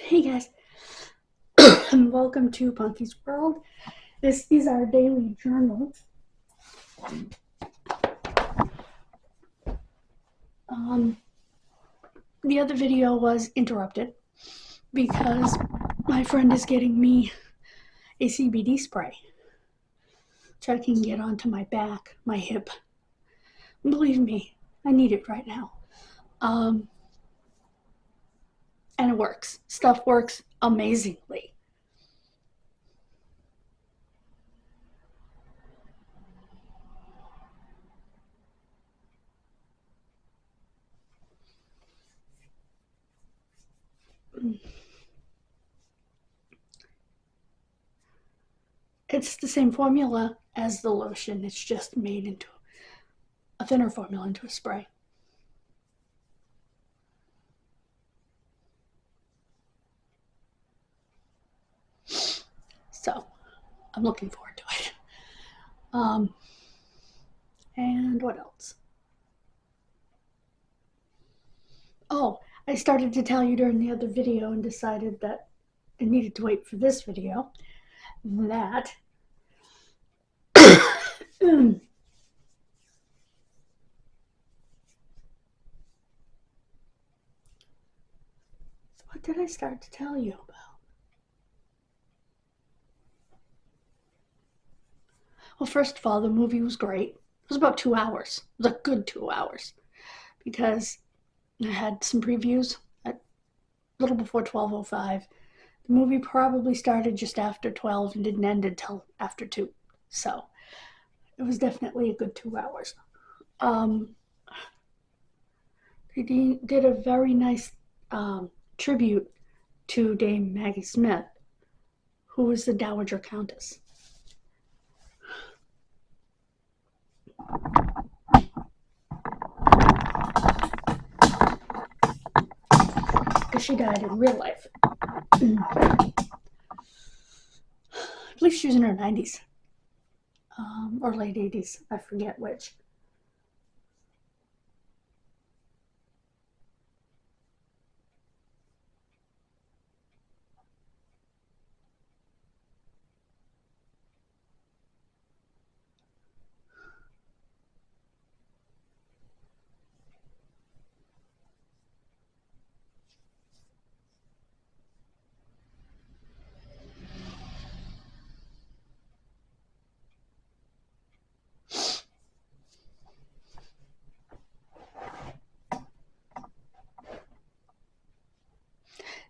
Hey guys, and welcome to Punky's World. This is our daily journal. The other video was interrupted because my friend is getting me a CBD spray, which I can get onto my back, my hip. Believe me, I need it right now. And it works. Stuff works amazingly. It's the same formula as the lotion. It's just made into a thinner formula, into a spray. So I'm looking forward to it. And what else? Oh, I started to tell you during the other video and decided that I needed to wait for this video. That so what did I start to tell you about? Well, first of all, the movie was great. It was about 2 hours. It was a good 2 hours because I had some previews at a little before 12:05. The movie probably started just after 12 and didn't end until after 2. So it was definitely a good 2 hours. They did a very nice tribute to Dame Maggie Smith, who was the Dowager Countess. Because she died in real life. I believe she was in her 90s or late 80s. I forget which.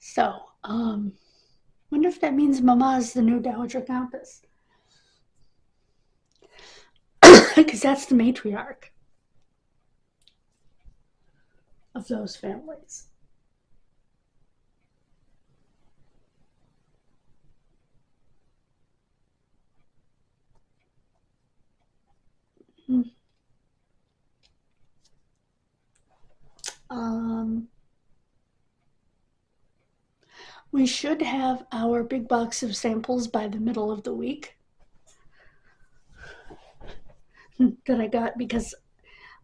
So, wonder if that means Mama's the new Dowager Countess. Because that's the matriarch of those families. We should have our big box of samples by the middle of the week that I got because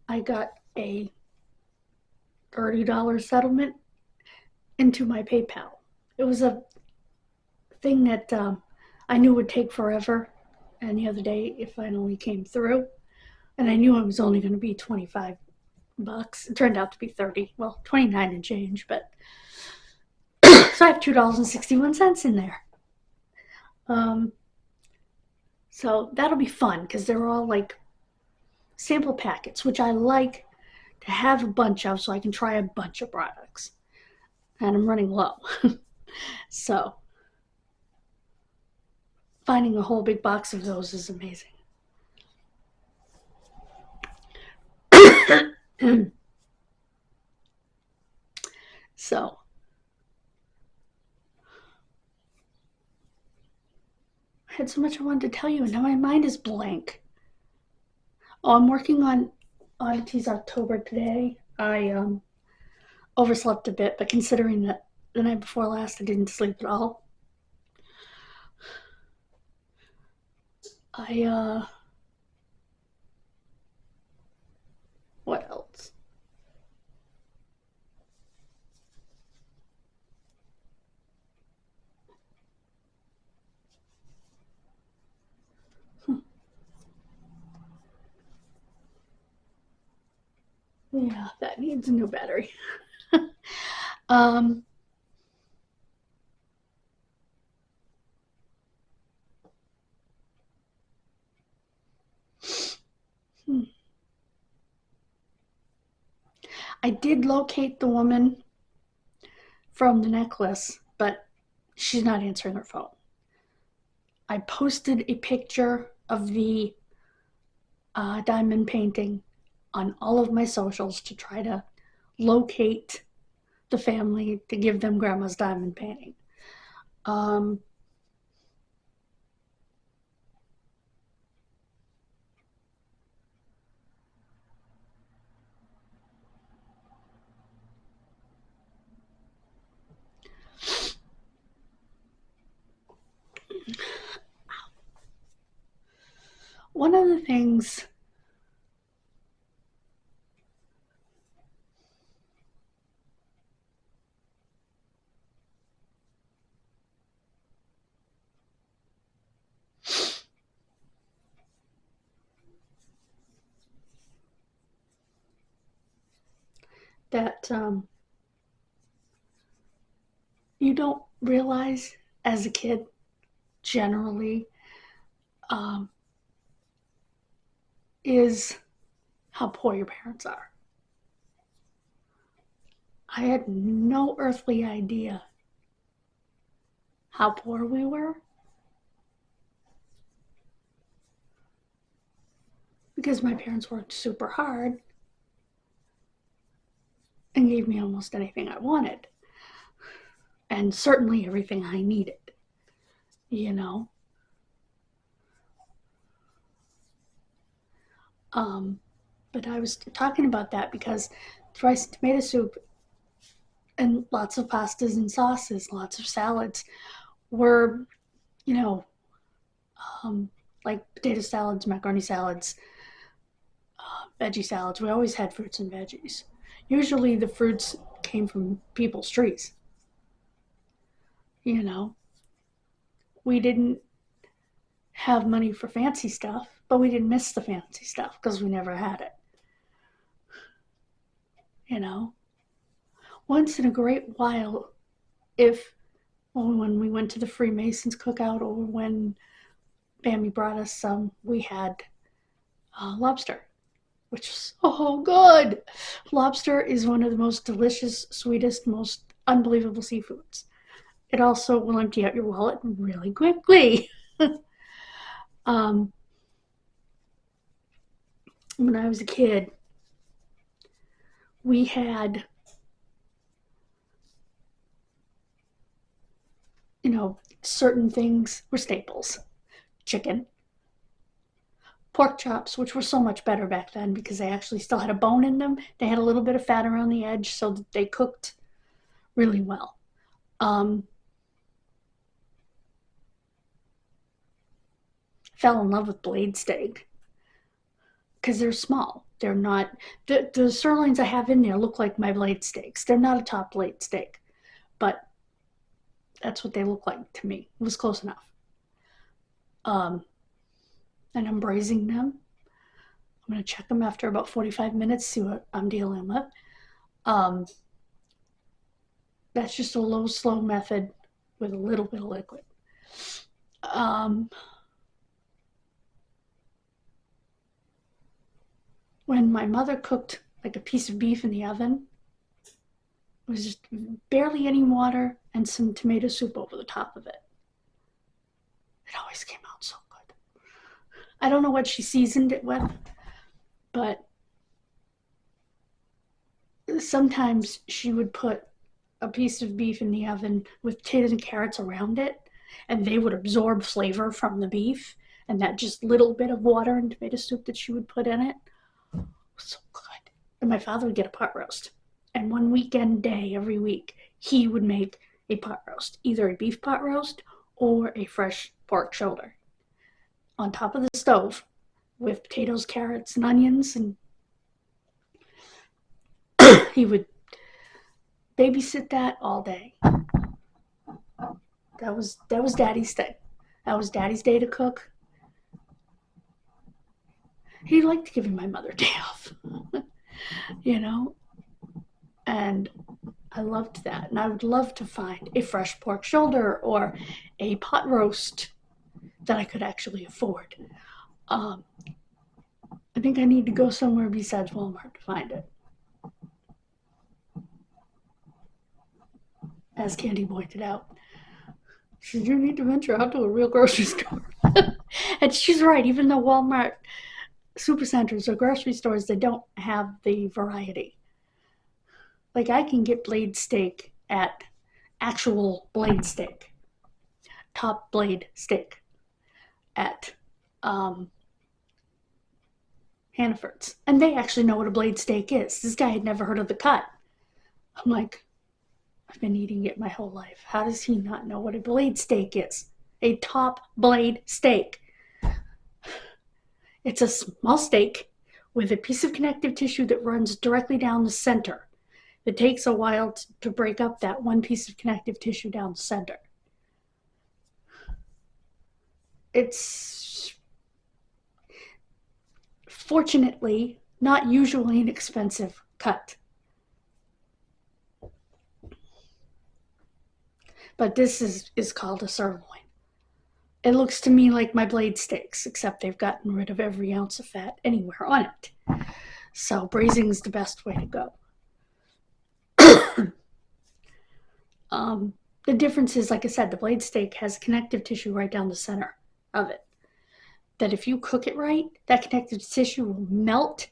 I got a $30 settlement into my PayPal. It was a thing that I knew would take forever, and the other day it finally came through. And I knew it was only going to be $25. It turned out to be 30. Well, 29 and change, but so I have $2.61 in there. So that'll be fun because they're all like sample packets, which I like to have a bunch of so I can try a bunch of products. And I'm running low. So finding a whole big box of those is amazing. So I had so much I wanted to tell you, and now my mind is blank. Oh, I'm working on Oddities October today. I overslept a bit, but considering that the night before last I didn't sleep at all, what else? Yeah, that needs a new battery. um, hmm. I did locate the woman from the necklace, but she's not answering her phone. I posted a picture of the diamond painting on all of my socials to try to locate the family to give them grandma's diamond painting. Um, One of the things that you don't realize as a kid generally um, is how poor your parents are. I had no earthly idea how poor we were because my parents worked super hard and gave me almost anything I wanted, and certainly everything I needed, you know. Um, but I was talking about that because rice and tomato soup and lots of pastas and sauces, lots of salads were, you know, um, like potato salads, macaroni salads, veggie salads. We always had fruits and veggies. Usually the fruits came from people's trees, you know. We didn't have money for fancy stuff, but we didn't miss the fancy stuff because we never had it, you know. Once in a great while, if when we went to the Freemasons cookout or when Bambi brought us some, we had lobster, which is so good. Lobster is one of the most delicious, sweetest, most unbelievable seafoods. It also will empty out your wallet really quickly. um, when I was a kid, we had, certain things were staples. Chicken, pork chops, which were so much better back then because they actually still had a bone in them. They had a little bit of fat around the edge so that they cooked really well. Um, Fell in love with blade steak because they're small. They're not, the sirloins I have in there look like my blade steaks. They're not a top blade steak, but that's what they look like to me. It was close enough. Um, and I'm braising them. I'm going to check them after about 45 minutes, see what I'm dealing with. Um, that's just a low, slow method with a little bit of liquid. Um, when my mother cooked like a piece of beef in the oven, it was just barely any water and some tomato soup over the top of it. It always came out so good. I don't know what she seasoned it with, but sometimes she would put a piece of beef in the oven with potatoes and carrots around it, and they would absorb flavor from the beef, and that just little bit of water and tomato soup that she would put in it was so good. And my father would get a pot roast, and one weekend day every week he would make a pot roast, either a beef pot roast or a fresh pork shoulder on top of the stove with potatoes, carrots, and onions, and he would babysit that all day. That was Daddy's thing. That was Daddy's day to cook. He liked giving my mother day off. you know, and I loved that. And I would love to find a fresh pork shoulder or a pot roast that I could actually afford. Um, I think I need to go somewhere besides Walmart to find it. As Candy pointed out, she said, you need to venture out to a real grocery store. And she's right, even though Walmart supercenters or grocery stores, they don't have the variety. Like I can get blade steak at actual blade steak, top blade steak at Hannaford's. And they actually know what a blade steak is. This guy had never heard of the cut. I'm like, I've been eating it my whole life. How does he not know what a blade steak is? A top blade steak. It's a small steak with a piece of connective tissue that runs directly down the center. It takes a while to break up that one piece of connective tissue down the center. It's fortunately not usually an expensive cut. But this is called a sirloin. It looks to me like my blade steaks, except they've gotten rid of every ounce of fat anywhere on it. So braising's the best way to go. The difference is, like I said, the blade steak has connective tissue right down the center of it. That if you cook it right, that connective tissue will melt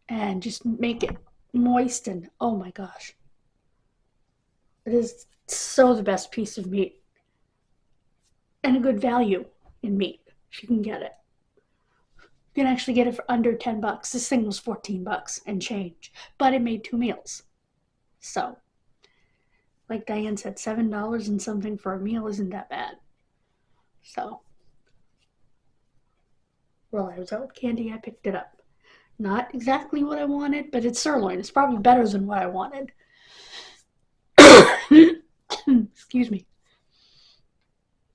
and just make it moist, and oh my gosh. It is so the best piece of meat. And a good value in meat, if you can get it. You can actually get it for under $10. This thing was $14 and change, but it made 2 meals. So, like Diane said, $7 and something for a meal isn't that bad. So, while I was out with Candy, I picked it up. Not exactly what I wanted, but it's sirloin. It's probably better than what I wanted. Excuse me.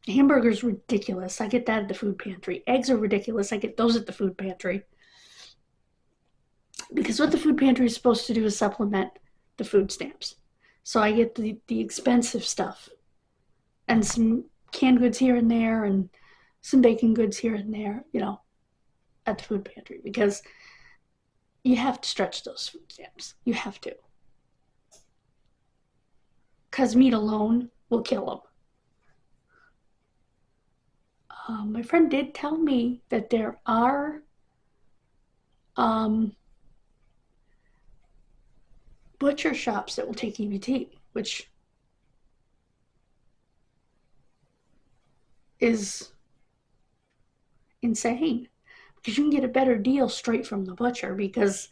Hamburger's ridiculous. I get that at the food pantry. Eggs are ridiculous. I get those at the food pantry. Because what the food pantry is supposed to do is supplement the food stamps. So I get the expensive stuff and some canned goods here and there and some baking goods here and there, you know, at the food pantry, because you have to stretch those food stamps. You have to. Because meat alone will kill them. My friend did tell me that there are butcher shops that will take EBT, which is insane, because you can get a better deal straight from the butcher because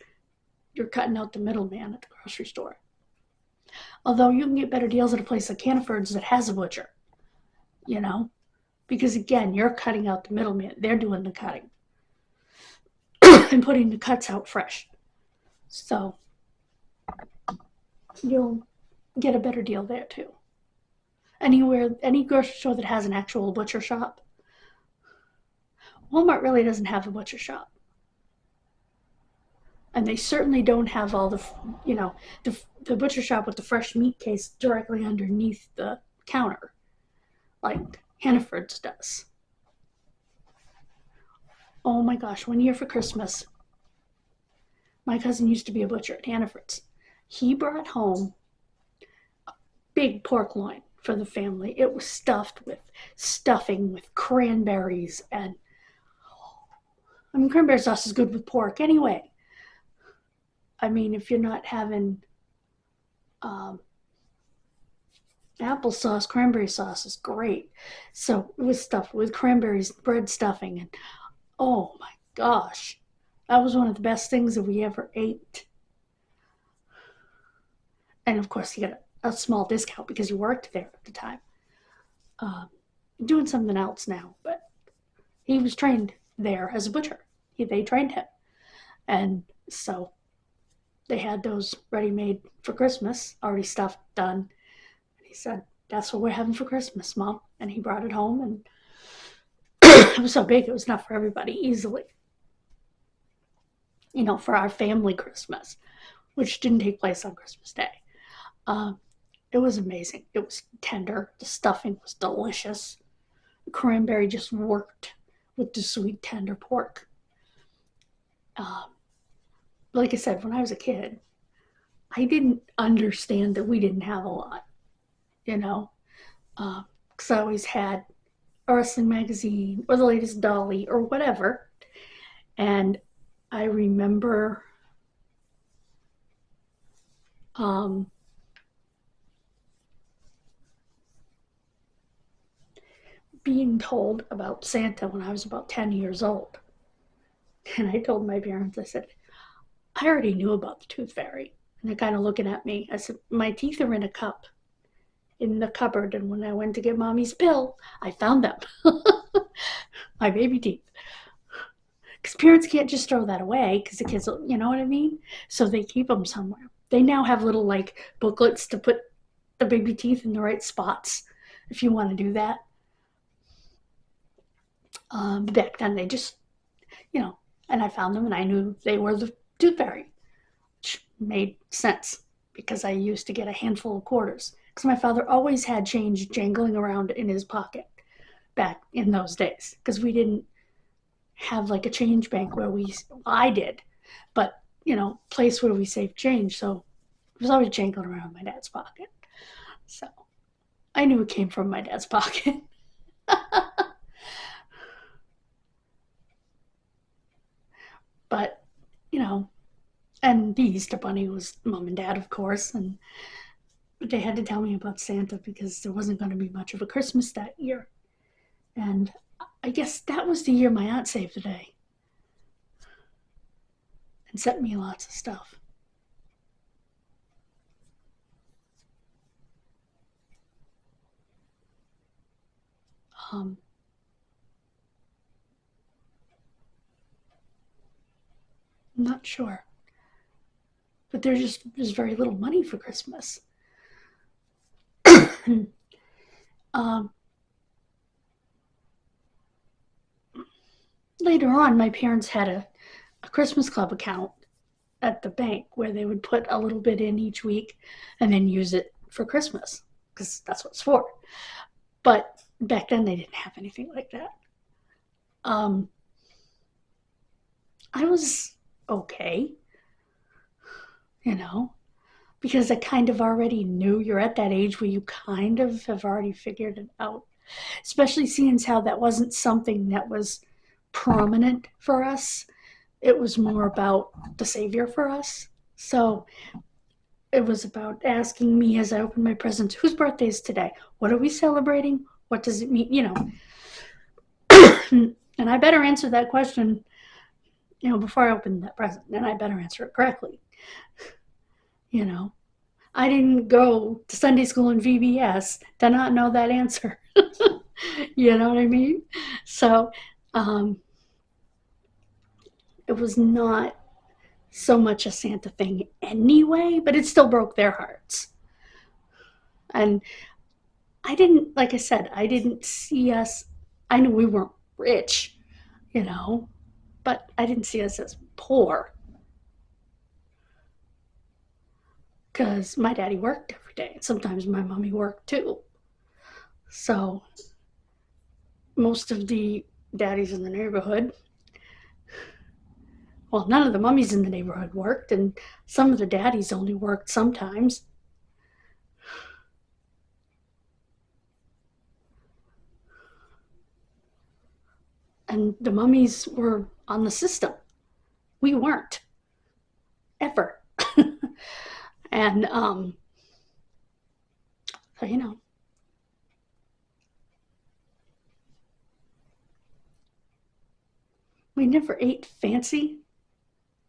you're cutting out the middleman at the grocery store. Although you can get better deals at a place like Hannaford's that has a butcher, you know, because again, you're cutting out the middleman. They're doing the cutting and putting the cuts out fresh. So you'll get a better deal there too. Anywhere, any grocery store that has an actual butcher shop. Walmart really doesn't have a butcher shop. And they certainly don't have all the, you know, the butcher shop with the fresh meat case directly underneath the counter, like Hannaford's does. Oh my gosh, one year for Christmas, my cousin used to be a butcher at Hannaford's. He brought home a big pork loin for the family. It was stuffed with stuffing with cranberries, and I mean, cranberry sauce is good with pork anyway. I mean, if you're not having applesauce, cranberry sauce is great. So it was stuffed with cranberries, bread stuffing, and oh my gosh, that was one of the best things that we ever ate. And of course, you got a small discount because you worked there at the time. Doing something else now, but he was trained there as a butcher. They trained him. And so they had those ready-made for Christmas, already stuffed, done. And he said, that's what we're having for Christmas, Mom. And he brought it home, and it was so big, it was enough for everybody, easily. for our family Christmas, which didn't take place on Christmas Day. It was amazing. It was tender. The stuffing was delicious. The cranberry just worked with the sweet, tender pork. Like I said, when I was a kid, I didn't understand that we didn't have a lot, you know, because I always had a wrestling magazine or the latest Dolly or whatever. And I remember being told about Santa when I was about 10 years old. And I told my parents, I said, I already knew about the tooth fairy. And they're kind of looking at me. I said, my teeth are in a cup in the cupboard. And when I went to get mommy's pill, I found them. My baby teeth. Because parents can't just throw that away because the kids, you know what I mean? So they keep them somewhere. They now have little like booklets to put the baby teeth in the right spots if you want to do that. Back then they just, and I found them and I knew they were the tooth fairy, which made sense because I used to get a handful of quarters because my father always had change jangling around in his pocket back in those days because we didn't have like a change bank where I did, but place where we saved change. So it was always jangling around my dad's pocket. So I knew it came from my dad's pocket. But, and the Easter Bunny was mom and dad, of course, and they had to tell me about Santa because there wasn't going to be much of a Christmas that year. And I guess that was the year my aunt saved the day and sent me lots of stuff. I'm not sure. But there's very little money for Christmas. um, Later on, my parents had a Christmas Club account at the bank where they would put a little bit in each week and then use it for Christmas because that's what it's for. But back then they didn't have anything like that. I was okay, because I kind of already knew. You're at that age where you kind of have already figured it out, especially seeing how that wasn't something that was prominent for us. It was more about the savior for us. So it was about asking me as I opened my presents, whose birthday is today? What are we celebrating? What does it mean? And I better answer that question, before I open that present, and I better answer it correctly. I didn't go to Sunday school in VBS to not know that answer. You know what I mean? So it was not so much a Santa thing anyway, but it still broke their hearts. And I didn't, like I said, I didn't see us, I knew we weren't rich, but I didn't see us as poor because my daddy worked every day. And sometimes my mommy worked too. So most of the daddies in the neighborhood, well, none of the mummies in the neighborhood worked, and some of the daddies only worked sometimes. And the mummies were on the system. We weren't, ever. And so we never ate fancy,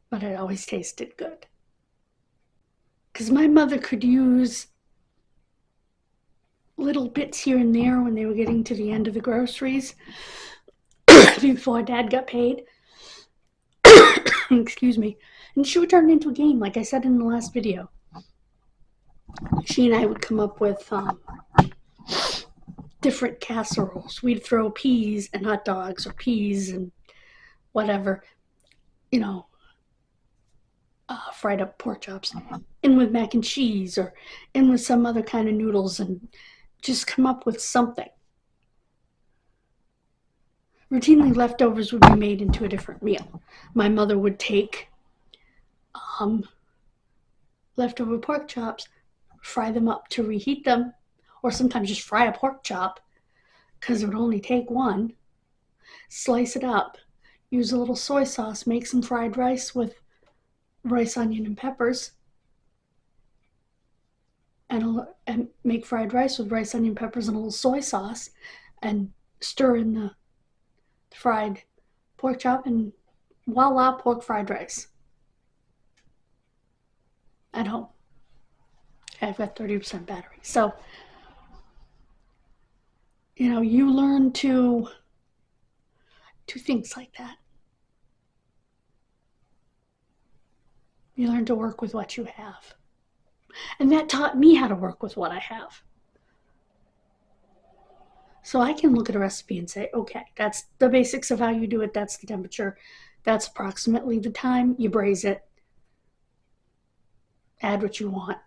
but it always tasted good. Because my mother could use little bits here and there when they were getting to the end of the groceries before dad got paid. Excuse me. And she would turn it into a game, like I said in the last video. She and I would come up with different casseroles. We'd throw peas and hot dogs or peas and whatever, fried up pork chops, in with mac and cheese, or in with some other kind of noodles, and just come up with something. Routinely, leftovers would be made into a different meal. My mother would take leftover pork chops, fry them up to reheat them, or sometimes just fry a pork chop because it would only take one, slice it up, use a little soy sauce, make some fried rice with rice, onion, and peppers, and make fried rice with rice, onion, peppers, and a little soy sauce, and stir in the fried pork chop, and voila, pork fried rice at home. I've got 30% battery. So, you learn to do things like that. You learn to work with what you have. And that taught me how to work with what I have. So I can look at a recipe and say, okay, that's the basics of how you do it. That's the temperature. That's approximately the time. You braise it. Add what you want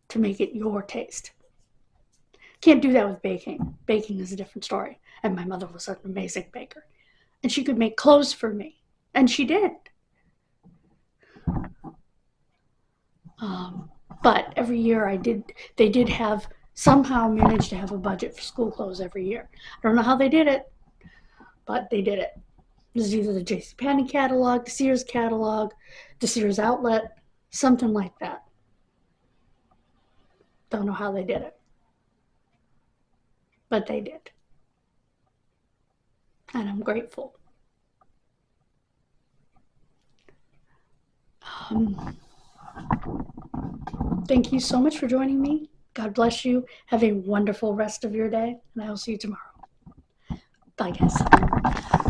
to make it your taste. Can't do that with baking. Baking is a different story. And my mother was an amazing baker. And she could make clothes for me. And she did. But every year they did somehow managed to have a budget for school clothes every year. I don't know how they did it, but they did it. It was either the JCPenney catalog, the Sears catalog, the Sears outlet, something like that. Don't know how they did it, but they did. And I'm grateful. Thank you so much for joining me. God bless you. Have a wonderful rest of your day, and I will see you tomorrow. Bye, guys.